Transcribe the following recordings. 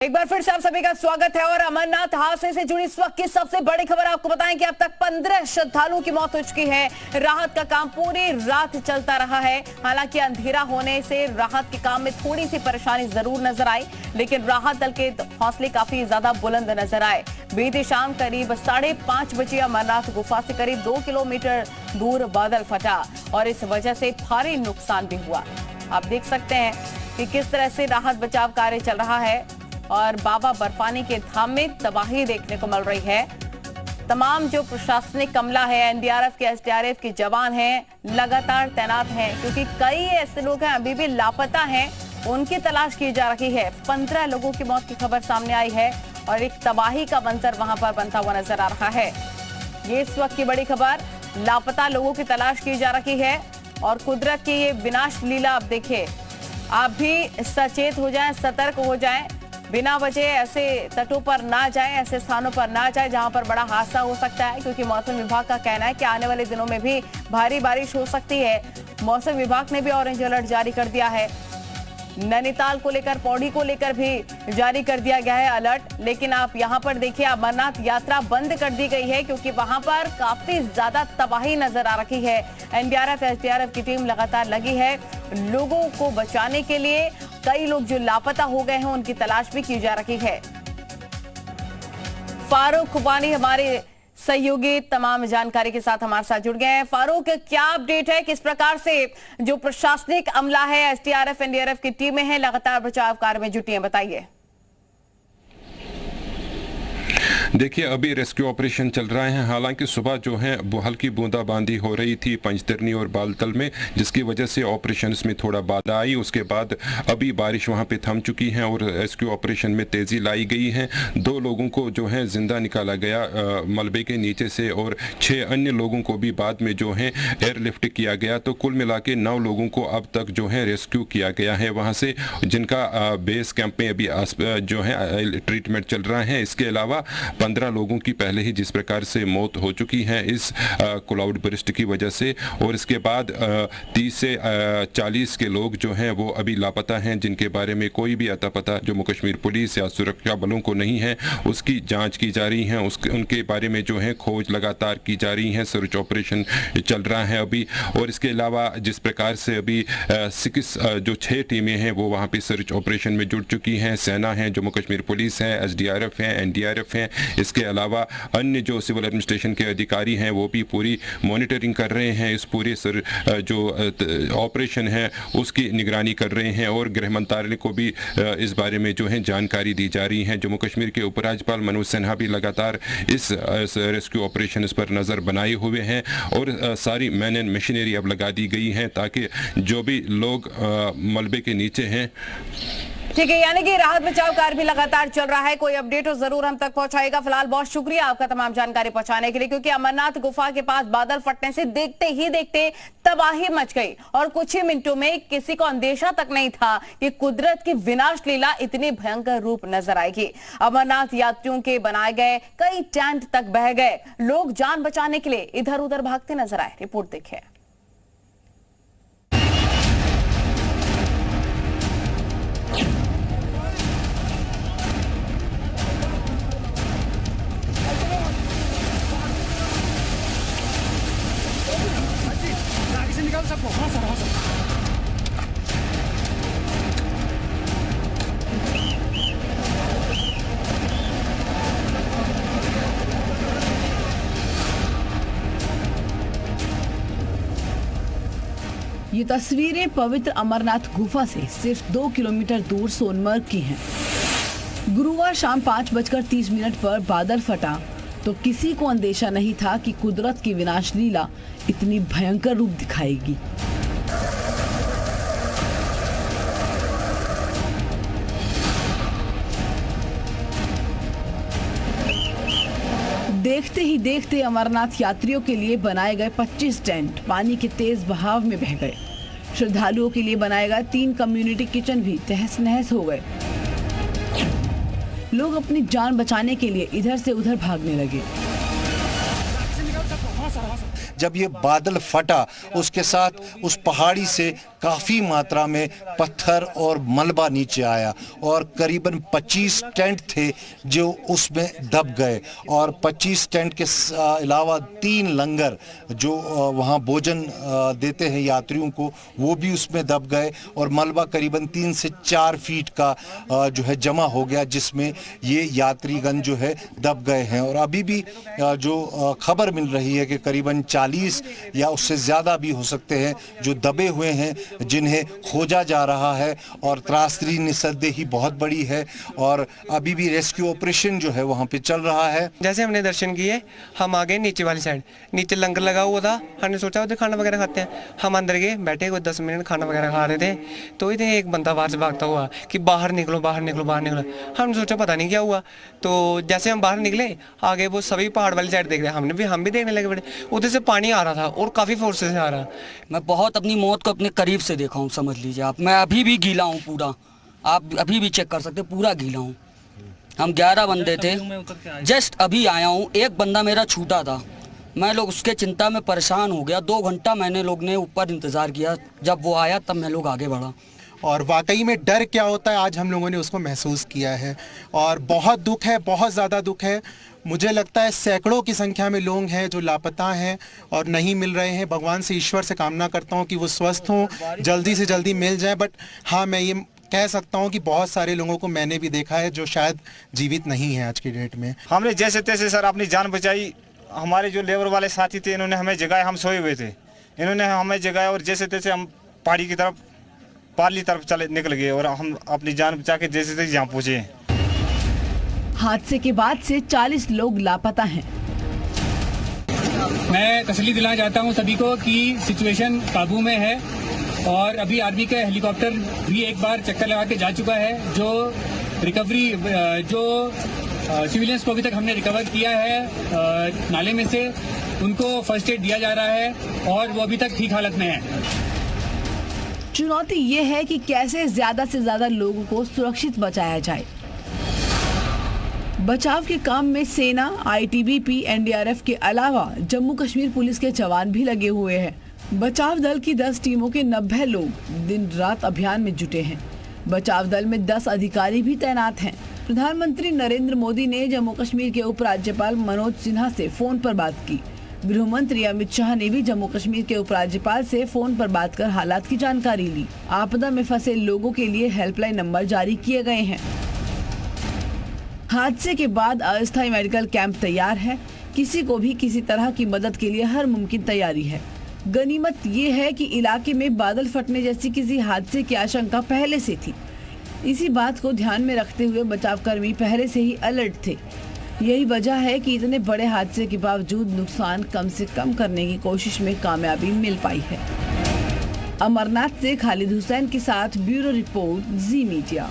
एक बार फिर से आप सभी का स्वागत है और अमरनाथ हादसे से जुड़ी इस वक्त की सबसे बड़ी खबर आपको बताएं कि अब तक 15 श्रद्धालुओं की मौत हो चुकी है। राहत का काम पूरी रात चलता रहा है। हालांकि अंधेरा होने से राहत के काम में थोड़ी सी परेशानी जरूर नजर आई, लेकिन राहत दल के हौसले काफी ज्यादा बुलंद नजर आए। बीती शाम करीब 5:30 बजे अमरनाथ गुफा से करीब 2 किलोमीटर दूर बादल फटा और इस वजह से भारी नुकसान भी हुआ। आप देख सकते हैं कि किस तरह से राहत बचाव कार्य चल रहा है और बाबा बर्फानी के धाम में तबाही देखने को मिल रही है। तमाम जो प्रशासनिक अमला है, एनडीआरएफ के एसडीआरएफ के जवान हैं, लगातार तैनात हैं, क्योंकि कई ऐसे लोग हैं अभी भी लापता हैं, उनकी तलाश की जा रही है। 15 लोगों की मौत की खबर सामने आई है और एक तबाही का मंजर वहां पर बनता हुआ नजर आ रहा है। ये इस वक्त की बड़ी खबर, लापता लोगों की तलाश की जा रही है और कुदरत की ये विनाश लीला। आप देखिए, आप भी सचेत हो जाएं, सतर्क हो जाएं, बिना वजह ऐसे तटों पर ना जाएं, ऐसे स्थानों पर ना जाएं जहां पर बड़ा हादसा हो सकता है, क्योंकि मौसम विभाग का कहना है कि आने वाले दिनों में भी भारी बारिश हो सकती है। मौसम विभाग ने भी ऑरेंज अलर्ट जारी कर दिया है। नैनीताल को लेकर, पौड़ी को लेकर भी जारी कर दिया गया है अलर्ट। लेकिन आप यहां पर देखिए, अमरनाथ यात्रा बंद कर दी गई है क्योंकि वहां पर काफी ज्यादा तबाही नजर आ रही है। एनडीआरएफ एसडीआरएफ की टीम लगातार लगी है लोगों को बचाने के लिए। कई लोग जो लापता हो गए हैं उनकी तलाश भी की जा रही है। फारूक खुबानी हमारे सहयोगी तमाम जानकारी के साथ हमारे साथ जुड़ गए हैं। फारूक, क्या अपडेट है, किस प्रकार से जो प्रशासनिक अमला है, एसडीआरएफ एनडीआरएफ की टीमें हैं, लगातार बचाव कार्य में जुटी हैं, बताइए। देखिए, अभी रेस्क्यू ऑपरेशन चल रहा है। हालांकि सुबह जो है वो हल्की बूंदाबांदी हो रही थी पंचतरनी और बालतल में, जिसकी वजह से ऑपरेशन में थोड़ा बाधा आई। उसके बाद अभी बारिश वहां पे थम चुकी है और रेस्क्यू ऑपरेशन में तेजी लाई गई है। 2 लोगों को जो है जिंदा निकाला गया मलबे के नीचे से और 6 अन्य लोगों को भी बाद में जो है एयरलिफ्ट किया गया। तो कुल मिला के 9 लोगों को अब तक जो है रेस्क्यू किया गया है वहां से, जिनका बेस कैंप में अभी जो है ट्रीटमेंट चल रहा है। इसके अलावा 15 लोगों की पहले ही जिस प्रकार से मौत हो चुकी है इस क्लाउड बर्स्ट की वजह से, और इसके बाद 30 से 40 के लोग जो हैं वो अभी लापता हैं, जिनके बारे में कोई भी अता पता जम्मू कश्मीर पुलिस या सुरक्षा बलों को नहीं है। उसकी जांच की जा रही है, उनके बारे में जो है खोज लगातार की जा रही है। सर्च ऑपरेशन चल रहा है अभी। और इसके अलावा जिस प्रकार से अभी 6 टीमें हैं वो वहाँ पे सर्च ऑपरेशन में जुड़ चुकी हैं। सेना है, जम्मू कश्मीर पुलिस है, एसडीआरएफ है, एनडीआरएफ है। इसके अलावा अन्य जो सिविल एडमिनिस्ट्रेशन के अधिकारी हैं वो भी पूरी मॉनिटरिंग कर रहे हैं। इस पूरे जो ऑपरेशन है उसकी निगरानी कर रहे हैं और गृह मंत्रालय को भी इस बारे में जो है जानकारी दी जा रही है। जम्मू कश्मीर के उपराज्यपाल मनोज सिन्हा भी लगातार इस रेस्क्यू ऑपरेशन पर नज़र बनाए हुए हैं और सारी मैन एंड मशीनरी अब लगा दी गई है ताकि जो भी लोग मलबे के नीचे हैं। ठीक है, यानी कि राहत बचाव कार्य भी लगातार चल रहा है। कोई अपडेट हो जरूर हम तक पहुंचाएगा। फिलहाल बहुत शुक्रिया आपका तमाम जानकारी पहुंचाने के लिए, क्योंकि अमरनाथ गुफा के पास बादल फटने से देखते ही देखते तबाही मच गई और कुछ ही मिनटों में किसी को अंदेशा तक नहीं था कि कुदरत की विनाश लीला इतनी भयंकर रूप नजर आएगी। अमरनाथ यात्रियों के बनाए गए कई टेंट तक बह गए। लोग जान बचाने के लिए इधर उधर भागते नजर आए। रिपोर्ट देखिए। ये तस्वीरें पवित्र अमरनाथ गुफा से सिर्फ 2 किलोमीटर दूर सोनमर्ग की हैं। गुरुवार शाम 5:30 पर बादल फटा तो किसी को अंदेशा नहीं था कि कुदरत की विनाश लीला इतनी भयंकर रूप दिखाएगी। देखते ही देखते अमरनाथ यात्रियों के लिए बनाए गए 25 टेंट पानी के तेज बहाव में बह गए। श्रद्धालुओं के लिए बनाए गए 3 कम्युनिटी किचन भी तहस नहस हो गए। लोग अपनी जान बचाने के लिए इधर से उधर भागने लगे। जब ये बादल फटा उसके साथ उस पहाड़ी से काफ़ी मात्रा में पत्थर और मलबा नीचे आया और करीबन 25 टेंट थे जो उसमें दब गए और 25 टेंट के अलावा 3 लंगर जो वहाँ भोजन देते हैं यात्रियों को, वो भी उसमें दब गए और मलबा करीबन 3 से 4 फीट का जो है जमा हो गया, जिसमें ये यात्रीगण जो है दब गए हैं। और अभी भी जो खबर मिल रही है कि करीबन 40 या उससे ज़्यादा भी हो सकते हैं जो दबे हुए हैं, जिन्हें खोजा जा रहा है और त्रासदी निस्संदेही बहुत बड़ी है और अभी भी रेस्क्यू ऑपरेशन जो है वहाँ पे चल रहा है। जैसे हमने दर्शन किए, हम आ गए नीचे वाली साइड, नीचे लंगर लगा हुआ था, हमने सोचा उधर खाना वगैरह खाते हैं। हम अंदर गए, बैठे कोई 10 मिनट खाना वगैरह खा रहे थे, तो इधर एक बंदा बाहर से भागता हुआ कि बाहर निकलो बाहर निकलो बाहर निकलो। हमने सोचा पता नहीं क्या हुआ, तो जैसे हम बाहर निकले आगे वो सभी पहाड़ वाली साइड देख रहे, हम भी देखने लगे बड़े, उधर से पानी आ रहा था और काफ़ी फोर्स से आ रहा। मैं बहुत अपनी मौत को अपने करीब से देखा हूँ, समझ लीजिए आप। मैं अभी भी गीला हूँ पूरा, आप अभी भी चेक कर सकते, पूरा गीला हूँ। हम 11 बंदे थे, जस्ट अभी आया हूँ, एक बंदा मेरा छूटा था, मैं लोग उसके चिंता में परेशान हो गया। 2 घंटा मैंने लोग ने ऊपर इंतज़ार किया, जब वो आया तब मैं लोग आगे बढ़ा। और वाकई में डर क्या होता है आज हम लोगों ने उसको महसूस किया है और बहुत दुख है, बहुत ज़्यादा दुख है। मुझे लगता है सैकड़ों की संख्या में लोग हैं जो लापता हैं और नहीं मिल रहे हैं। भगवान से, ईश्वर से कामना करता हूं कि वो स्वस्थ हों, जल्दी से जल्दी मिल जाएं। बट हाँ, मैं ये कह सकता हूं कि बहुत सारे लोगों को मैंने भी देखा है जो शायद जीवित नहीं हैं आज की डेट में। हमने जैसे तैसे सर अपनी जान बचाई। हमारे जो लेबर वाले साथी थे, इन्होंने हमें जगाया, हम सोए हुए थे, इन्होंने हमें जगाया और जैसे तैसे हम पहाड़ी की तरफ, पारली तरफ चले निकल गए और हम अपनी जान बचा के जैसे तैसे यहाँ पहुँचे। हादसे के बाद से 40 लोग लापता हैं। मैं तसल्ली दिलाना चाहता हूं सभी को कि सिचुएशन काबू में है और अभी आर्मी का हेलीकॉप्टर भी एक बार चक्कर लगा के जा चुका है। जो रिकवरी, जो सिविलियंस को अभी तक हमने रिकवर किया है नाले में से, उनको फर्स्ट एड दिया जा रहा है और वो अभी तक ठीक हालत में है। चुनौती ये है कि कैसे ज्यादा से ज्यादा लोगों को सुरक्षित बचाया जाए। बचाव के काम में सेना, आईटीबीपी, एनडीआरएफ के अलावा जम्मू कश्मीर पुलिस के जवान भी लगे हुए हैं। बचाव दल की 10 टीमों के 90 लोग दिन रात अभियान में जुटे हैं। बचाव दल में 10 अधिकारी भी तैनात हैं। प्रधानमंत्री नरेंद्र मोदी ने जम्मू कश्मीर के उपराज्यपाल मनोज सिन्हा से फोन पर बात की। गृह मंत्री अमित शाह ने भी जम्मू कश्मीर के उपराज्यपाल से फोन पर बात कर हालात की जानकारी ली। आपदा में फंसे लोगों के लिए हेल्पलाइन नंबर जारी किए गए हैं। हादसे के बाद अस्थायी मेडिकल कैंप तैयार है। किसी को भी किसी तरह की मदद के लिए हर मुमकिन तैयारी है। गनीमत ये है कि इलाके में बादल फटने जैसी किसी हादसे की आशंका पहले से थी। इसी बात को ध्यान में रखते हुए बचावकर्मी पहले से ही अलर्ट थे। यही वजह है कि इतने बड़े हादसे के बावजूद नुकसान कम से कम करने की कोशिश में कामयाबी मिल पाई है। अमरनाथ से खालिद हुसैन के साथ ब्यूरो रिपोर्ट, जी मीडिया।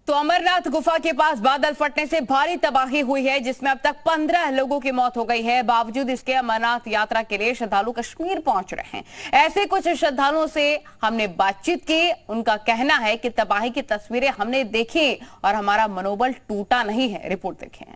तो अमरनाथ गुफा के पास बादल फटने से भारी तबाही हुई है, जिसमें अब तक 15 लोगों की मौत हो गई है। बावजूद इसके अमरनाथ यात्रा के लिए श्रद्धालु कश्मीर पहुंच रहे हैं। ऐसे कुछ श्रद्धालुओं से हमने बातचीत की। उनका कहना है कि तबाही की तस्वीरें हमने देखी और हमारा मनोबल टूटा नहीं है। रिपोर्ट देखें।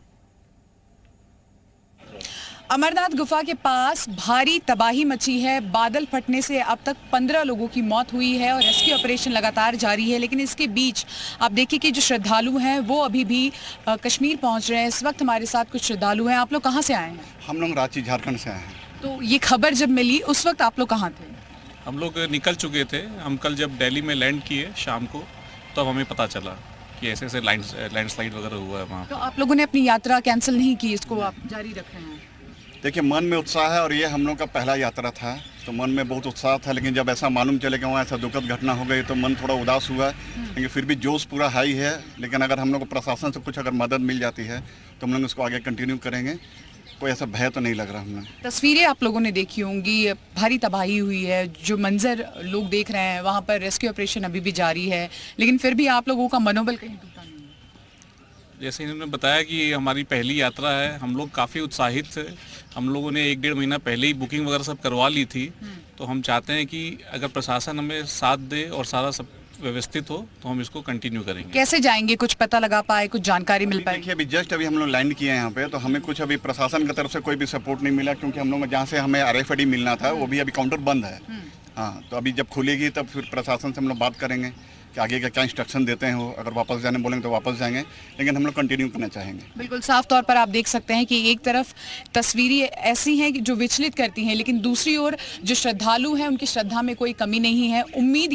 अमरनाथ गुफा के पास भारी तबाही मची है। बादल फटने से अब तक 15 लोगों की मौत हुई है और रेस्क्यू ऑपरेशन लगातार जारी है। लेकिन इसके बीच आप देखिए कि जो श्रद्धालु हैं वो अभी भी कश्मीर पहुंच रहे हैं। इस वक्त हमारे साथ कुछ श्रद्धालु हैं। आप लोग कहां से आए हैं? हम लोग रांची, झारखंड से आए हैं। तो ये खबर जब मिली उस वक्त आप लोग कहाँ थे? हम लोग निकल चुके थे। हम कल जब दिल्ली में लैंड किए शाम को, तब हमें पता चला कि ऐसे ऐसे लैंडस्लाइड वगैरह हुआ है वहाँ। तो आप लोगों ने अपनी यात्रा कैंसिल नहीं की, इसको आप जारी रख रहे हैं? देखिए, मन में उत्साह है और ये हम लोग का पहला यात्रा था, तो मन में बहुत उत्साह था। लेकिन जब ऐसा मालूम चले कि वहाँ ऐसा दुखद घटना हो गई तो मन थोड़ा उदास हुआ। लेकिन फिर भी जोश पूरा हाई है। लेकिन अगर हम लोग को प्रशासन से कुछ अगर मदद मिल जाती है तो हम लोग उसको आगे कंटिन्यू करेंगे। कोई ऐसा भय तो नहीं लग रहा हमें। तस्वीरें आप लोगों ने देखी होंगी, भारी तबाही हुई है। जो मंजर लोग देख रहे हैं, वहाँ पर रेस्क्यू ऑपरेशन अभी भी जारी है, लेकिन फिर भी आप लोगों का मनोबल कहीं टूटा नहीं है। जैसे इन्होंने बताया कि हमारी पहली यात्रा है, हम लोग काफ़ी उत्साहित थे। हम लोगों ने 1-1.5 महीना पहले ही बुकिंग वगैरह सब करवा ली थी। तो हम चाहते हैं कि अगर प्रशासन हमें साथ दे और सारा सब व्यवस्थित हो तो हम इसको कंटिन्यू करेंगे। कैसे जाएंगे, कुछ पता लगा पाए, कुछ जानकारी मिल पाए? देखिए अभी जस्ट अभी हम लोग लैंड किए हैं यहाँ पे, तो हमें कुछ अभी प्रशासन की तरफ से कोई भी सपोर्ट नहीं मिला, क्योंकि हम लोग जहाँ से हमें RFID मिलना था वो भी अभी काउंटर बंद है। हाँ, तो अभी जब खुलेगी तब फिर प्रशासन से हम लोग बात करेंगे कि आगे का क्या इंस्ट्रक्शन देते हैं। वो अगर वापस जाने बोलेंगे तो वापस जाएंगे, लेकिन हम लोग कंटिन्यू करना चाहेंगे। बिल्कुल साफ तौर पर आप देख सकते हैं कि एक तरफ तस्वीरें ऐसी हैं कि जो विचलित करती हैं, लेकिन दूसरी ओर जो श्रद्धालु हैं उनकी श्रद्धा में कोई कमी नहीं है। उम्मीद